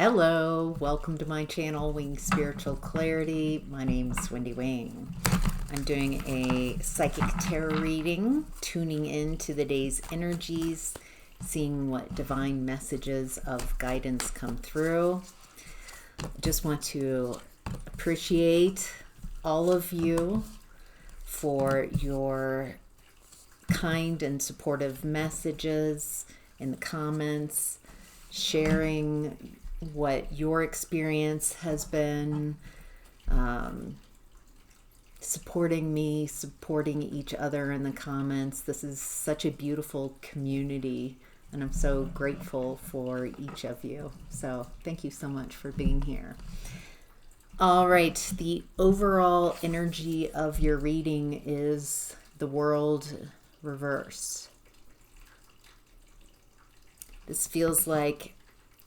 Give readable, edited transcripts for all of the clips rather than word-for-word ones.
Hello, welcome to my channel, Wing Spiritual Clarity. My name is Wendy Wing. I'm doing a psychic tarot reading, tuning into the day's energies, seeing what divine messages of guidance come through. I just want to appreciate all of you for your kind and supportive messages in the comments, sharing what your experience has been, supporting me, supporting each other in the comments. This is such a beautiful community, and I'm so grateful for each of you. So thank you so much for being here. All right, the overall energy of your reading is the World reversed. This feels like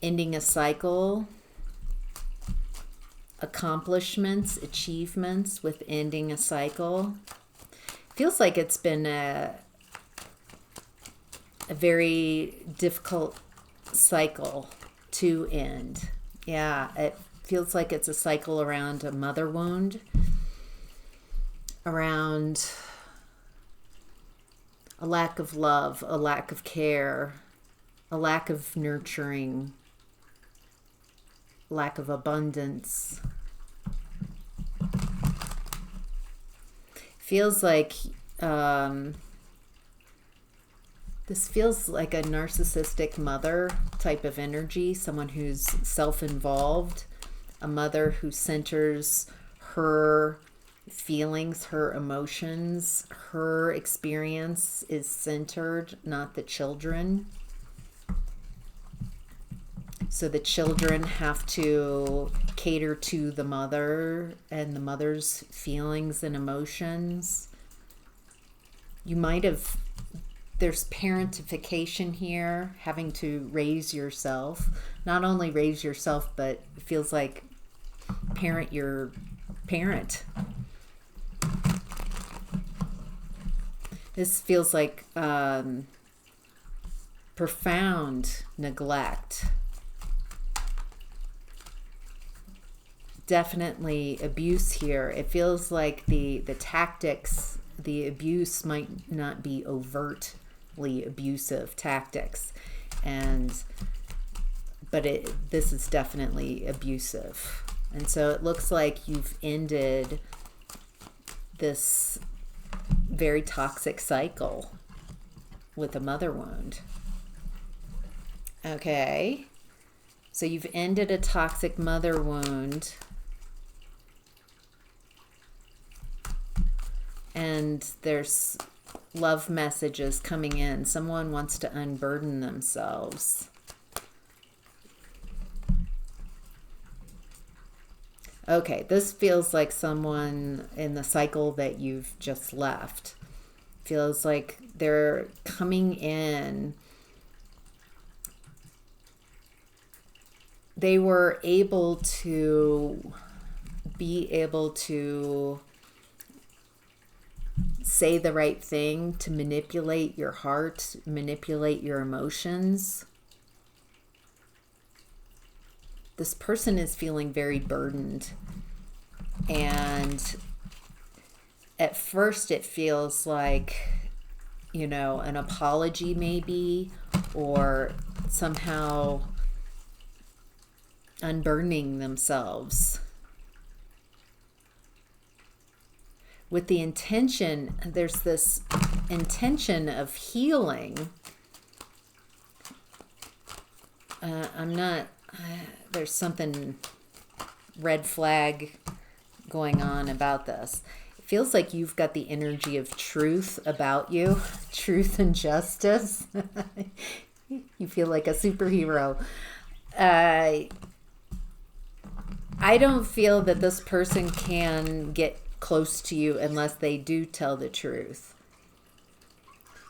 ending a cycle, accomplishments, achievements with ending a cycle. Feels like it's been a very difficult cycle to end. Yeah, it feels like it's a cycle around a mother wound, around a lack of love, a lack of care, a lack of nurturing, lack of abundance. Feels like this feels like a narcissistic mother type of energy, someone who's self-involved, a mother who centers her feelings, her emotions, her experience is centered, not the children. So the children have to cater to the mother and the mother's feelings and emotions. You might have, there's parentification here, having to raise yourself. Not only raise yourself, but it feels like parent your parent. This feels like profound neglect. Definitely abuse here. It feels like the tactics, the abuse might not be overtly abusive tactics, but this is definitely abusive. And so it looks like you've ended this very toxic cycle with a mother wound. Okay, so you've ended a toxic mother wound. And there's love messages coming in. Someone wants to unburden themselves. Okay, this feels like someone in the cycle that you've just left. Feels like they're coming in. They were able to say the right thing, to manipulate your heart, manipulate your emotions. This person is feeling very burdened. And at first it feels like, you know, an apology maybe, or somehow unburdening themselves. With the intention, there's this intention of healing. There's something red flag going on about this. It feels like you've got the energy of truth about you, truth and justice. You feel like a superhero. I don't feel that this person can get close to you unless they do tell the truth.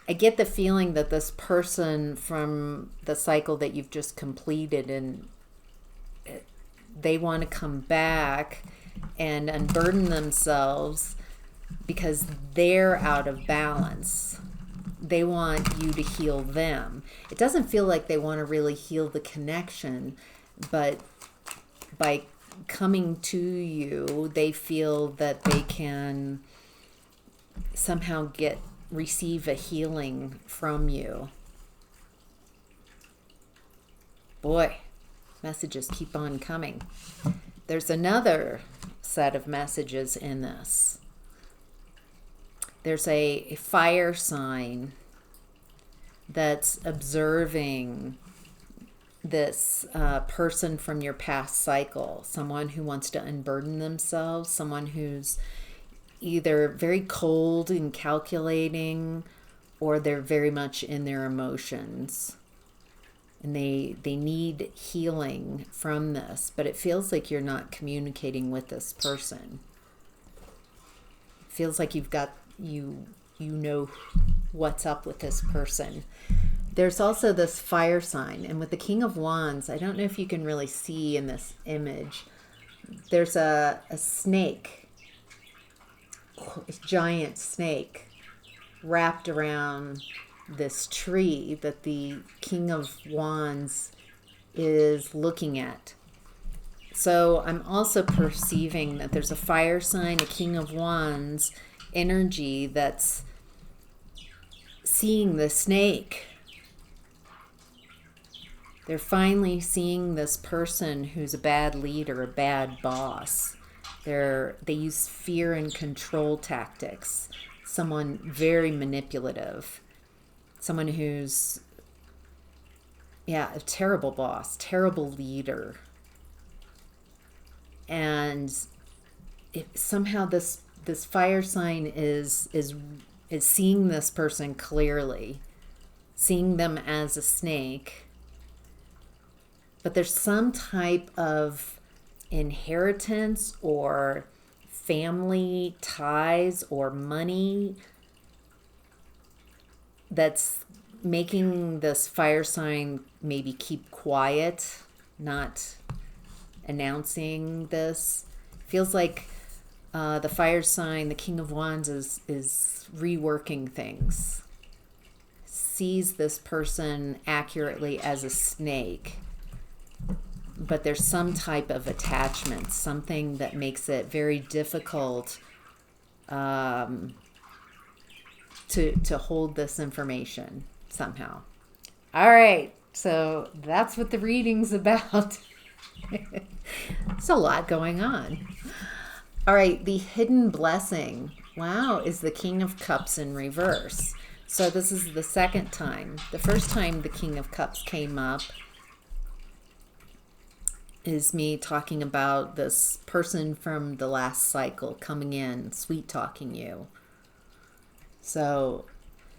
I get the feeling that this person from the cycle that you've just completed, and they want to come back and unburden themselves because they're out of balance. They want you to heal them. It doesn't feel like they want to really heal the connection. but by coming to you, they feel that they can somehow receive a healing from you. Boy, messages keep on coming. There's another set of messages in this. There's a fire sign that's observing this person from your past cycle, someone who wants to unburden themselves, someone who's either very cold and calculating, or they're very much in their emotions. And they need healing from this, but it feels like you're not communicating with this person. It feels like you've got, you know what's up with this person. There's also this fire sign, and with the King of Wands, I don't know if you can really see in this image, there's a snake, a giant snake wrapped around this tree that the King of Wands is looking at. So I'm also perceiving that there's a fire sign, a King of Wands energy that's seeing the snake. They're finally seeing this person who's a bad leader, a bad boss. They use fear and control tactics. Someone very manipulative. Someone who's, a terrible boss, terrible leader. And somehow this fire sign is seeing this person clearly, seeing them as a snake. But there's some type of inheritance or family ties or money that's making this fire sign maybe keep quiet, not announcing this. Feels like the fire sign, the King of Wands, is reworking things. Sees this person accurately as a snake. But there's some type of attachment, something that makes it very difficult to hold this information somehow. All right, so that's what the reading's about. It's a lot going on. All right, the hidden blessing, wow, is the King of Cups in reverse. So this is the second time. The first time the King of Cups came up is me talking about this person from the last cycle coming in, sweet talking you. So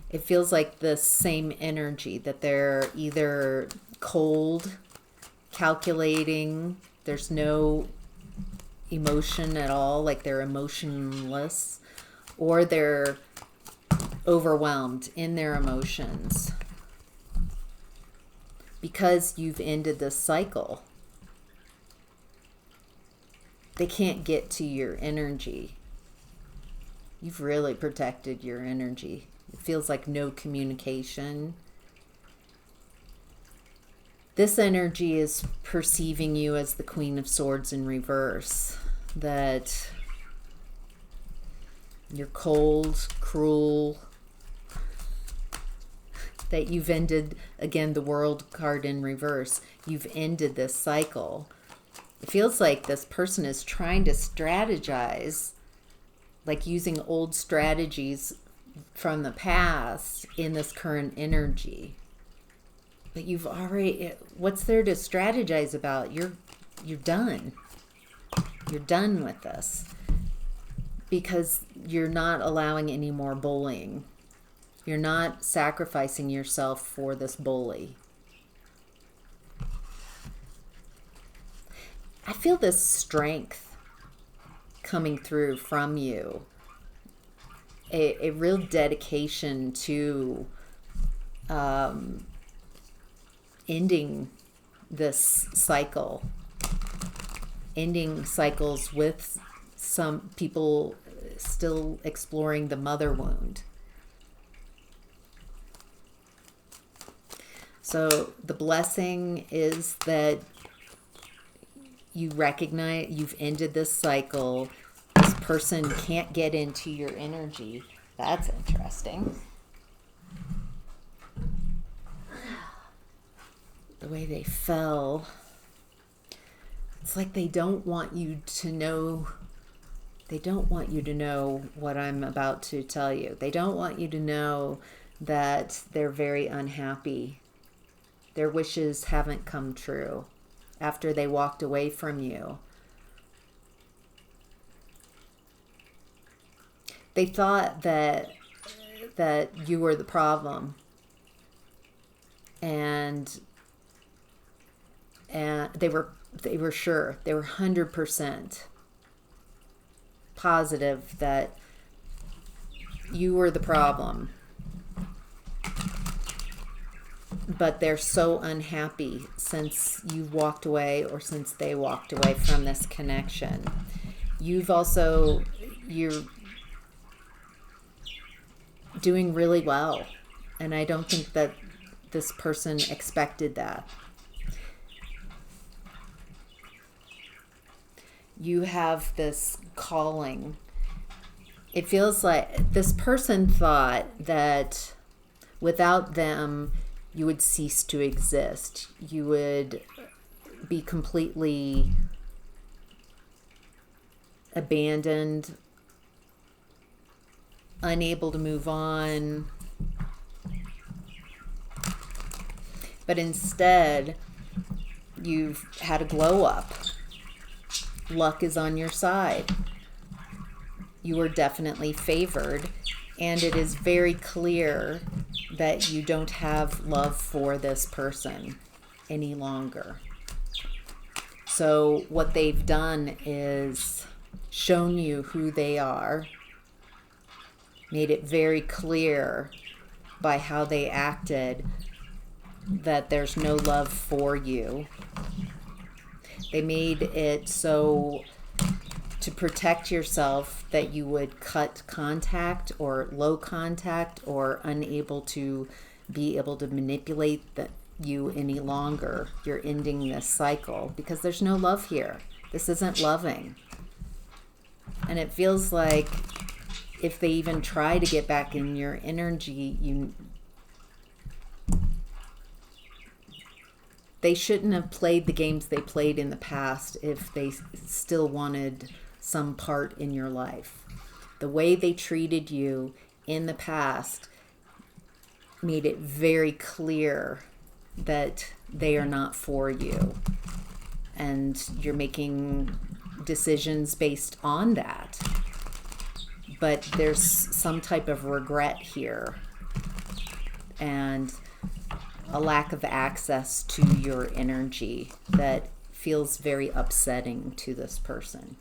it feels like the same energy, that they're either cold, calculating, there's no emotion at all, like they're emotionless, or they're overwhelmed in their emotions because you've ended this cycle. They can't get to your energy. You've really protected your energy. It feels like no communication. This energy is perceiving you as the Queen of Swords in reverse. That you're cold, cruel, that you've ended, again, the World card in reverse. You've ended this cycle. It feels like this person is trying to strategize, like using old strategies from the past in this current energy. But you've already, what's there to strategize about? You're done. You're done with this because you're not allowing any more bullying. You're not sacrificing yourself for this bully. I feel this strength coming through from you. A real dedication to ending this cycle. Ending cycles with some people still exploring the mother wound. So the blessing is that you recognize you've ended this cycle. This person can't get into your energy. That's interesting. The way they fell. It's like they don't want you to know. They don't want you to know what I'm about to tell you. They don't want you to know that they're very unhappy. Their wishes haven't come true after they walked away from you. They thought that you were the problem, and they were sure, they were 100% positive that you were the problem. But they're so unhappy since you walked away, or since they walked away from this connection. You're doing really well, and I don't think that this person expected that. You have this calling. It feels like this person thought that without them, you would cease to exist. You would be completely abandoned, unable to move on. But instead, you've had a glow up. Luck is on your side. You are definitely favored, and it is very clear that you don't have love for this person any longer. So what they've done is shown you who they are, made it very clear by how they acted that there's no love for you. They made it so to protect yourself that you would cut contact, or low contact, or unable to be able to manipulate you any longer. You're ending this cycle because there's no love here. This isn't loving. And it feels like if they even try to get back in your energy, they shouldn't have played the games they played in the past if they still wanted some part in your life. The way they treated you in the past made it very clear that they are not for you. And you're making decisions based on that. But there's some type of regret here, and a lack of access to your energy that feels very upsetting to this person.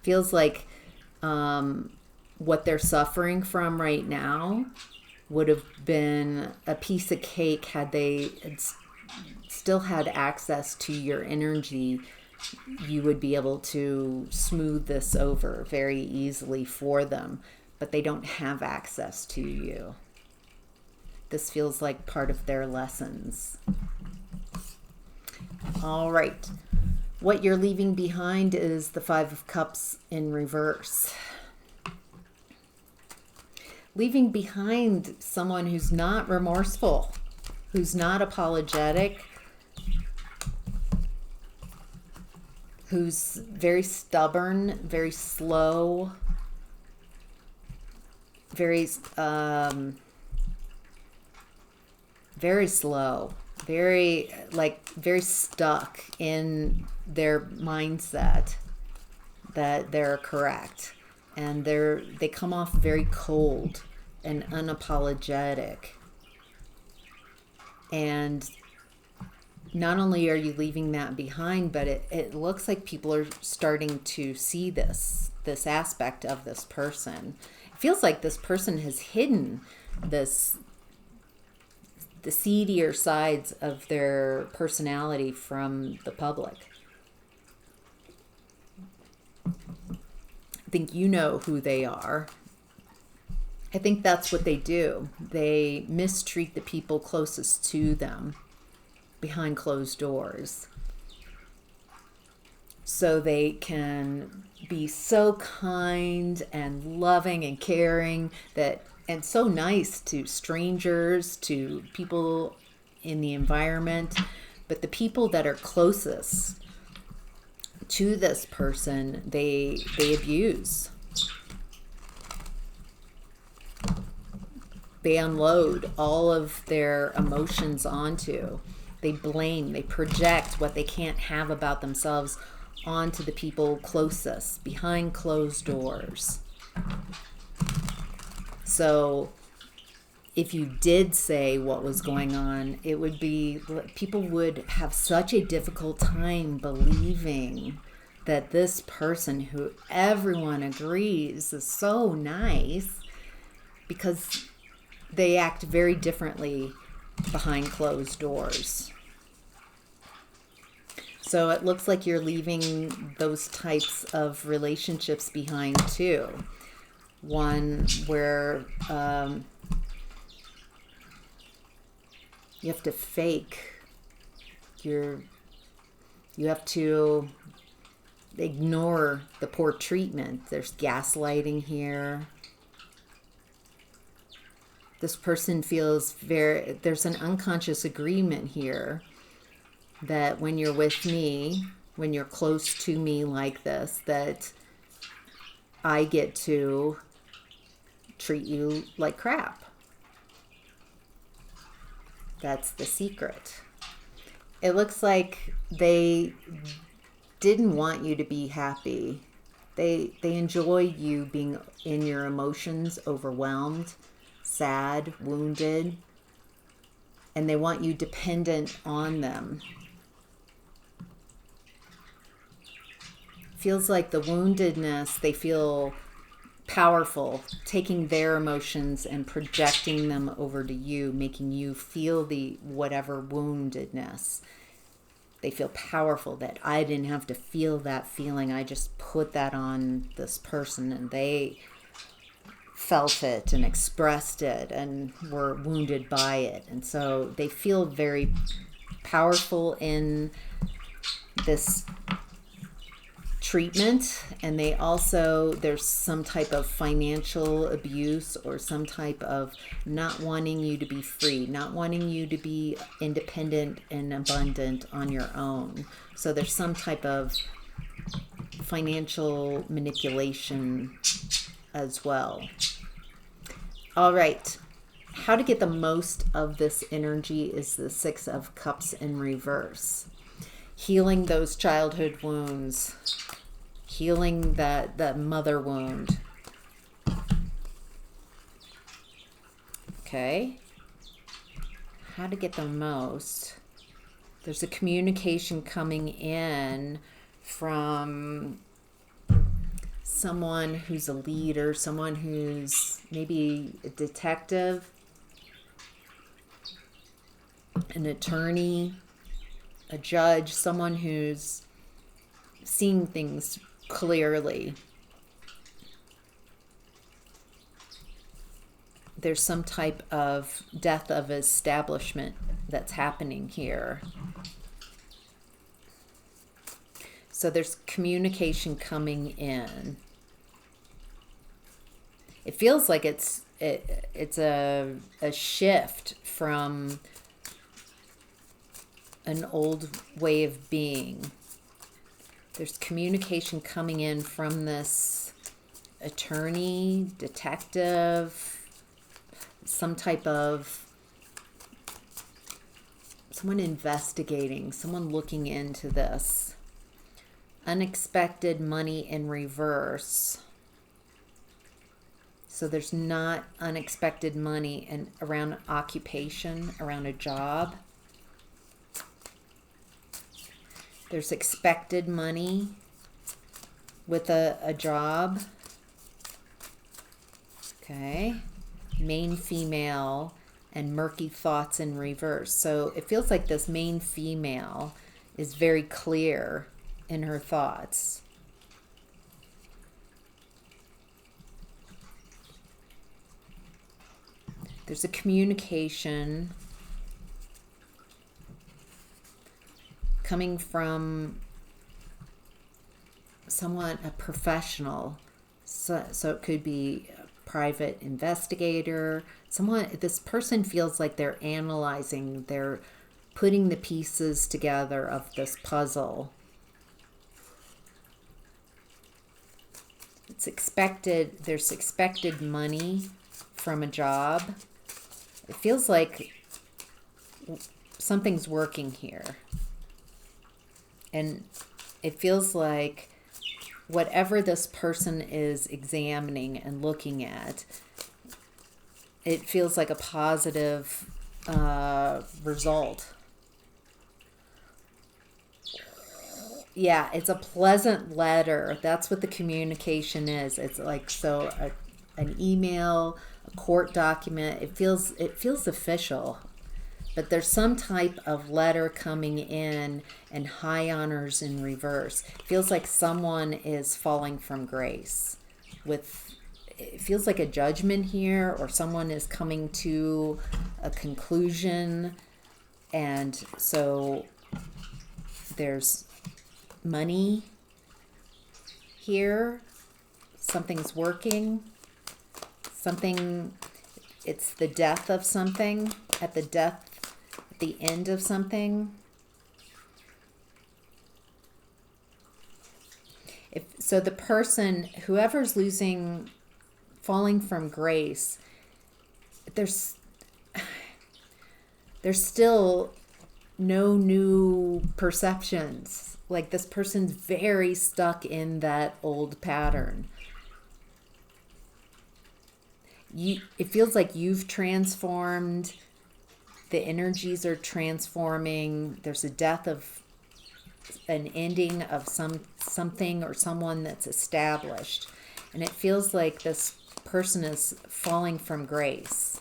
Feels like what they're suffering from right now would have been a piece of cake had they still had access to your energy. You would be able to smooth this over very easily for them, but they don't have access to you. This feels like part of their lessons. All right. What you're leaving behind is the Five of Cups in reverse. Leaving behind someone who's not remorseful, who's not apologetic, who's very stubborn, very slow, very slow, very stuck in their mindset that they're correct, and they come off very cold and unapologetic. And not only are you leaving that behind, but it looks like people are starting to see this aspect of this person. It feels like this person has hidden the seedier sides of their personality from the public. I think you know who they are. I think that's what they do. They mistreat the people closest to them behind closed doors. so they can be so kind and loving and caring, that and so nice to strangers, to people in the environment. But the people that are closest to this person, they abuse. They unload all of their emotions onto. They blame, they project what they can't have about themselves onto the people closest, behind closed doors. So if you did say what was going on, it would be, people would have such a difficult time believing that this person, who everyone agrees is so nice, because they act very differently behind closed doors. So it looks like you're leaving those types of relationships behind too. One where you have to fake you have to ignore the poor treatment. There's gaslighting here. This person feels there's an unconscious agreement here that when you're with me, when you're close to me like this, that I get to treat you like crap. That's the secret. It looks like they didn't want you to be happy. They enjoy you being in your emotions, overwhelmed, sad, wounded, and they want you dependent on them. Feels like the woundedness, they feel powerful, taking their emotions and projecting them over to you, making you feel the whatever woundedness. They feel powerful, that I didn't have to feel that feeling. I just put that on this person, and they felt it and expressed it and were wounded by it. And so they feel very powerful in this treatment, and they also, there's some type of financial abuse or some type of not wanting you to be free, not wanting you to be independent and abundant on your own. So there's some type of financial manipulation as well. All right, how to get the most of this energy is the Six of Cups in reverse. Healing those childhood wounds, healing that mother wound. Okay, how to get the most. There's a communication coming in from someone who's a leader, someone who's maybe a detective, an attorney, a judge, someone who's seeing things clearly. There's some type of death of establishment that's happening here. So there's communication coming in. It feels like it's a shift from an old way of being. There's communication coming in from this attorney, detective, some type of someone investigating, someone looking into this. Unexpected money in reverse. So there's not unexpected money and around occupation, around a job. There's expected money with a job. Okay. Main female and murky thoughts in reverse. So it feels like this main female is very clear in her thoughts. There's a communication coming from someone, a professional. So it could be a private investigator. Someone, this person feels like they're analyzing, they're putting the pieces together of this puzzle. It's expected, there's expected money from a job. It feels like something's working here. And it feels like whatever this person is examining and looking at, it feels like a positive result. Yeah, it's a pleasant letter. That's what the communication is. It's like, so an email, a court document, it feels official. But there's some type of letter coming in and high honors in reverse. It feels like someone is falling from grace. It feels like a judgment here, or someone is coming to a conclusion. And so there's money here. Something's working. It's the death of something, at the end of something. So the person, whoever's falling from grace, there's still no new perceptions. Like, this person's very stuck in that old pattern. It feels like you've transformed. The energies are transforming. There's a death of an ending of something or someone that's established. And it feels like this person is falling from grace.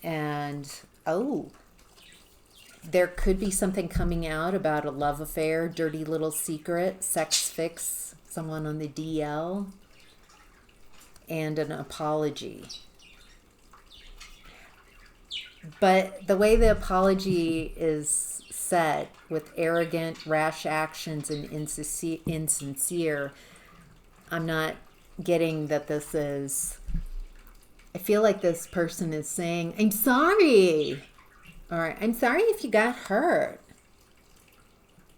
And, there could be something coming out about a love affair, dirty little secret, sex fix, someone on the DL, and an apology. But the way the apology is set, with arrogant, rash actions and insincere, I'm not getting that this is... I feel like this person is saying, I'm sorry. Or I'm sorry if you got hurt.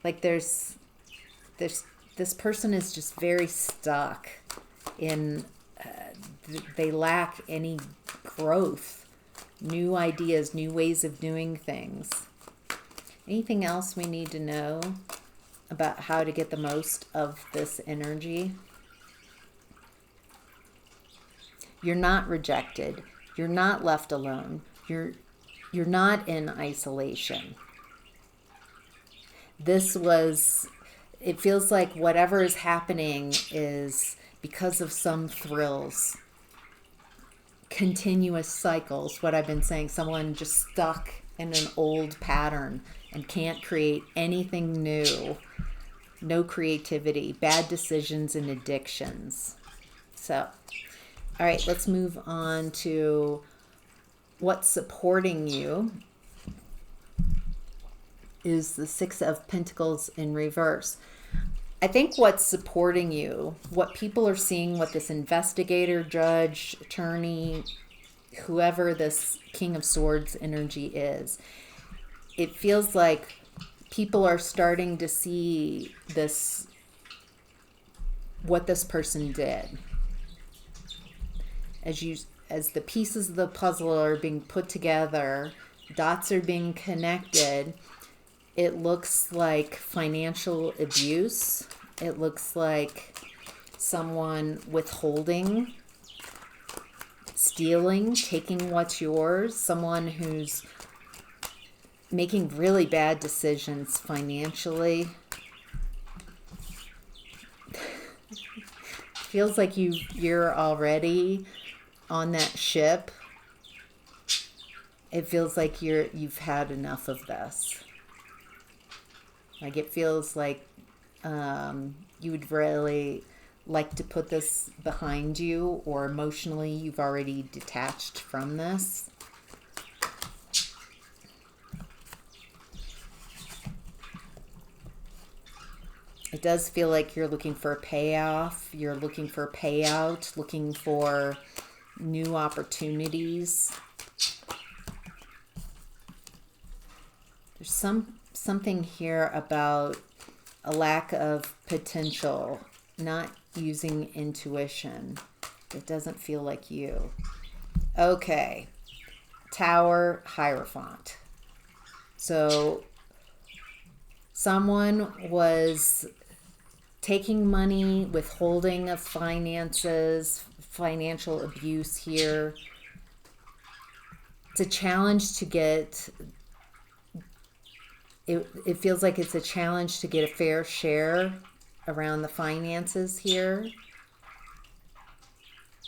Like, this person is just very stuck in... they lack any growth, new ideas, new ways of doing things. Anything else we need to know about how to get the most of this energy? You're not rejected. You're not left alone. You're not in isolation. It feels like whatever is happening is because of some thrills. Continuous cycles, what I've been saying, someone just stuck in an old pattern and can't create anything new. No creativity, bad decisions, and addictions. So, all right, let's move on to what's supporting you. Is the Six of Pentacles in reverse. I think what's supporting you, what people are seeing, what this investigator, judge, attorney, whoever this King of Swords energy is, it feels like people are starting to see what this person did. As the pieces of the puzzle are being put together, dots are being connected, it looks like financial abuse. It looks like someone withholding, stealing, taking what's yours, someone who's making really bad decisions financially. Feels like you're already on that ship. It feels like you've had enough of this. Like, it feels like you would really like to put this behind you, or emotionally you've already detached from this. It does feel like you're looking for a payoff, you're looking for a payout, looking for new opportunities. There's something here about a lack of potential, not using intuition. It doesn't feel like you. Okay. Tower, Hierophant. So someone was taking money, withholding of finances, financial abuse here. It's a challenge to get, it feels like it's a challenge to get a fair share around the finances here.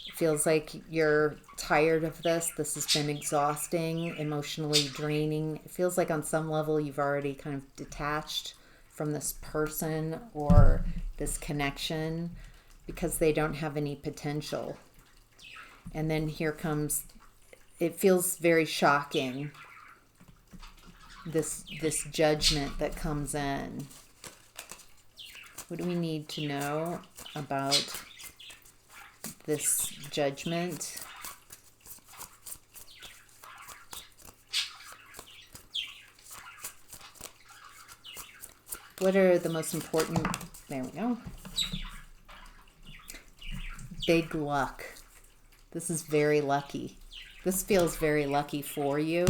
It feels like you're tired of this. This has been exhausting, emotionally draining. It feels like on some level you've already kind of detached from this person or this connection because they don't have any potential. And then here comes, it feels very shocking, this judgment that comes in. What do we need to know about this judgment? What are the most important? There we go. Big luck. This is very lucky. This feels very lucky for you.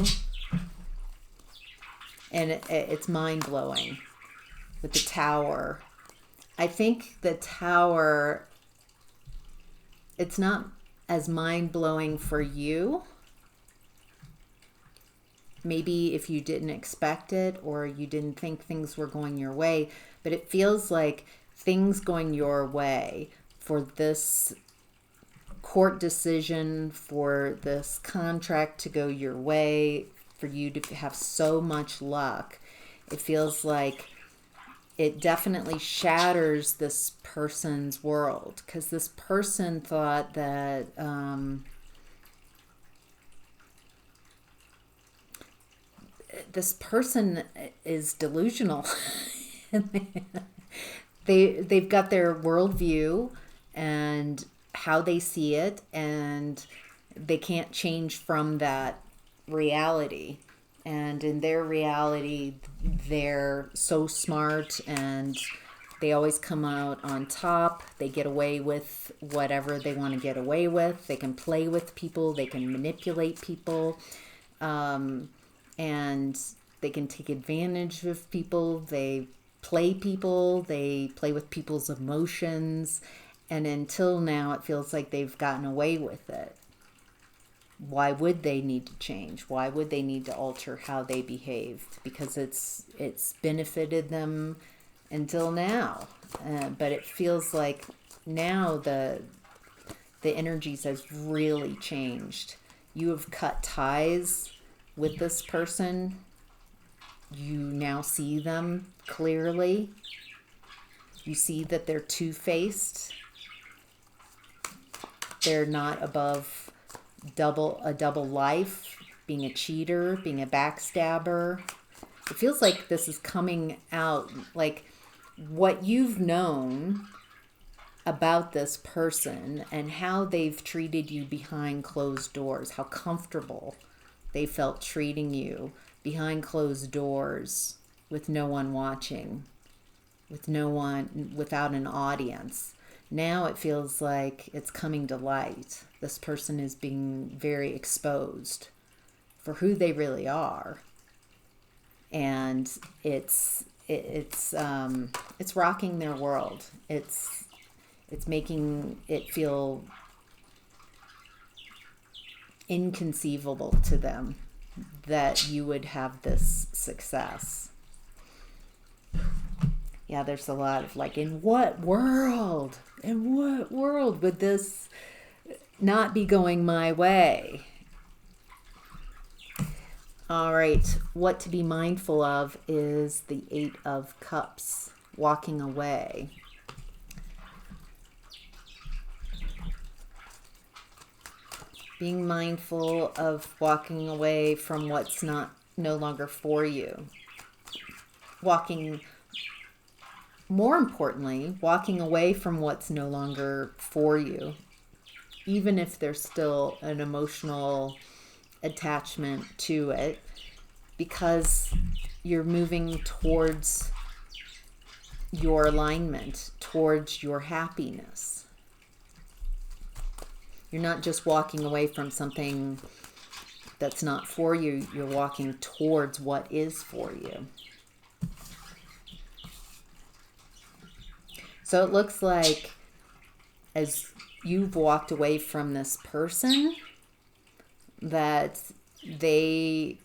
And it's mind-blowing with the Tower. I think the Tower, it's not as mind-blowing for you. Maybe if you didn't expect it or you didn't think things were going your way, but it feels like things going your way for this court decision, for this contract to go your way, for you to have so much luck. It feels like it definitely shatters this person's world because this person thought that this person is delusional. They've got their worldview and how they see it, and they can't change from that reality. And in their reality, they're so smart and they always come out on top. They get away with whatever they want to get away with. They can play with people. They can manipulate people. And they can take advantage of people. They play people. They play with people's emotions. And until now, it feels like they've gotten away with it. Why would they need to change? Why would they need to alter how they behaved? Because it's benefited them until now. But it feels like now the energies has really changed. You have cut ties with this person. You now see them clearly. You see that they're two-faced. They're not above a double life, being a cheater, being a backstabber. It feels like this is coming out, like what you've known about this person and how they've treated you behind closed doors, how comfortable they felt treating you behind closed doors with no one watching, with no one, without an audience. Now it feels like it's coming to light. This person is being very exposed for who they really are. And it's rocking their world. It's making it feel inconceivable to them that you would have this success. Yeah, there's a lot of like, in what world? In what world would this not be going my way? All right, what to be mindful of is the 8 of Cups, walking away. Being mindful of walking away from what's no longer for you. Walking more importantly, walking away from what's no longer for you, even if there's still an emotional attachment to it, because you're moving towards your alignment, towards your happiness. You're not just walking away from something that's not for you, you're walking towards what is for you. So it looks like as you've walked away from this person, that they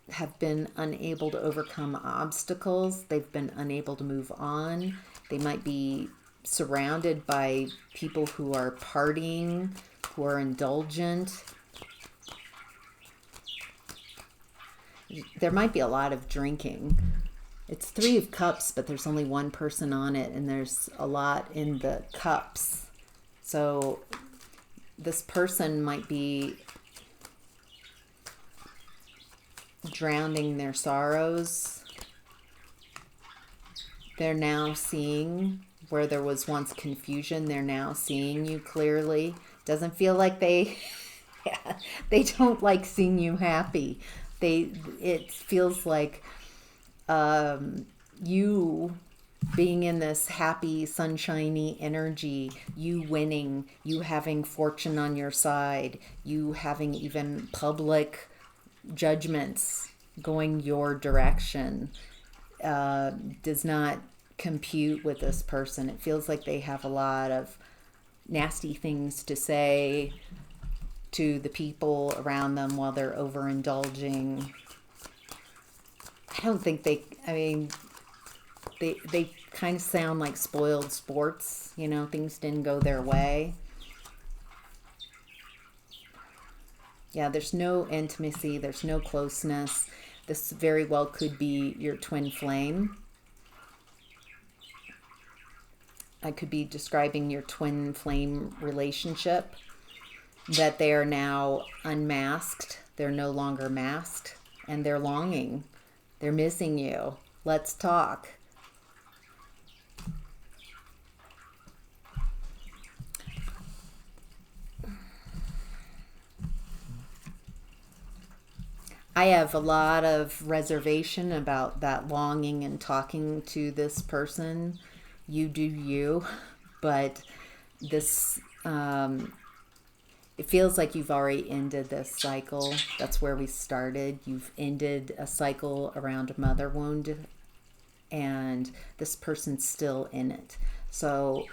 have been unable to overcome obstacles. They've been unable to move on. They might be surrounded by people who are partying, who are indulgent. There might be a lot of drinking. It's 3 of Cups, but there's only one person on it, and there's a lot in the cups. So this person might be drowning their sorrows. They're now seeing where there was once confusion. They're now seeing you clearly. Doesn't feel like they don't like seeing you happy. It feels like you being in this happy, sunshiny energy, you winning, you having fortune on your side, you having even public judgments going your direction, does not compute with this person. It feels like they have a lot of nasty things to say to the people around them while they're overindulging. I don't think they kind of sound like spoiled sports, things didn't go their way. Yeah, there's no intimacy, there's no closeness. This very well could be your twin flame. I could be describing your twin flame relationship, that they are now unmasked. They're no longer masked, and they're longing. They're missing you. Let's talk. I have a lot of reservation about that longing and talking to this person. You do you, but this, it feels like you've already ended this cycle. That's where we started. You've ended a cycle around a mother wound, and this person's still in it. So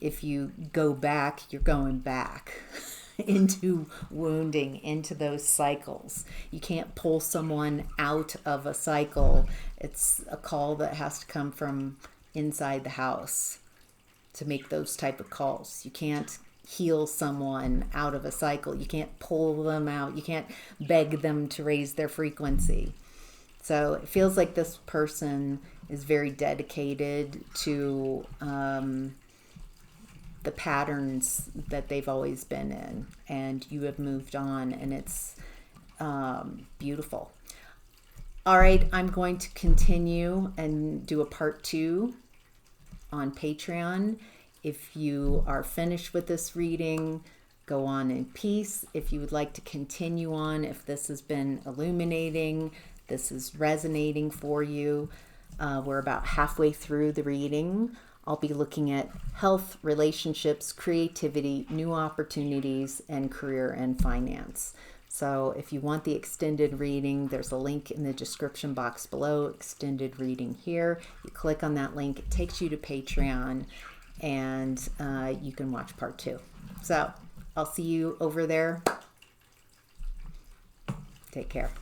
if you go back, you're going back into wounding, into those cycles. You can't pull someone out of a cycle. It's a call that has to come from inside the house to make those type of calls. You can't heal someone out of a cycle. You can't pull them out. You can't beg them to raise their frequency. So it feels like this person is very dedicated to the patterns that they've always been in, and you have moved on, and it's beautiful. All right, I'm going to continue and do a part 2 on Patreon. If you are finished with this reading, go on in peace. If you would like to continue on, if this has been illuminating, this is resonating for you, we're about halfway through the reading. I'll be looking at health, relationships, creativity, new opportunities, and career and finance. So if you want the extended reading, there's a link in the description box below, extended reading here. You click on that link, it takes you to Patreon, and you can watch part 2. So I'll see you over there. Take care.